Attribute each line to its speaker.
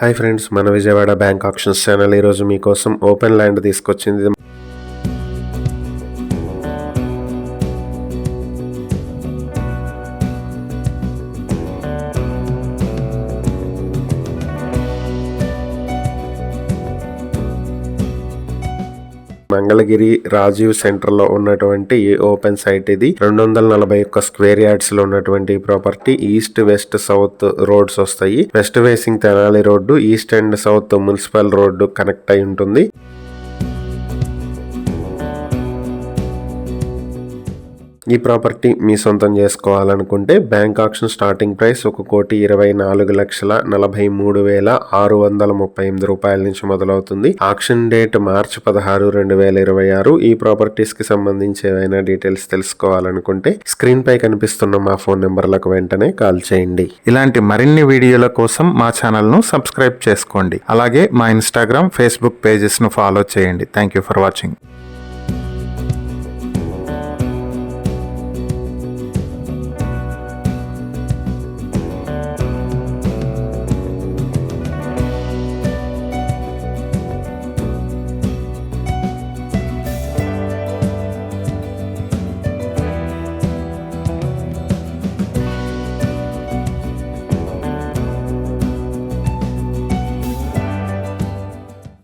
Speaker 1: Hi friends, మన Vijayawada bank options channel ఈరోజు మీకోసం ఓపెన్ ల్యాండ్ తీసుకొచ్చింది. మంగళగిరి రాజీవ్ సెంటర్ లో ఉన్నటువంటి ఓపెన్ సైట్ ఇది. 241 స్క్వేర్ యార్డ్స్ లో ఉన్నటువంటి property. East west south roads వస్తాయి. West facing Tenali road, east and south municipal road connect అయి ఉంటుంది. ఈ ప్రాపర్టీ మీ సొంతం చేసుకోవాలనుకుంటే బ్యాంక్ ఆక్షన్ స్టార్టింగ్ ప్రైస్ 1,24,43,638 రూపాయల నుంచి మొదలవుతుంది. ఆక్షన్ డేట్ మార్చి 16, 2026. ఈ ప్రాపర్టీస్ కి సంబంధించి ఏవైనా డీటెయిల్స్ తెలుసుకోవాలనుకుంటే స్క్రీన్ పై కనిపిస్తున్న మా ఫోన్ నెంబర్లకు వెంటనే కాల్ చేయండి.
Speaker 2: ఇలాంటి మరిన్ని వీడియోల కోసం మా ఛానల్ ను సబ్స్క్రైబ్ చేసుకోండి. అలాగే మా ఇన్స్టాగ్రామ్, ఫేస్బుక్ పేజెస్ ను ఫాలో చేయండి. Thank you for watching.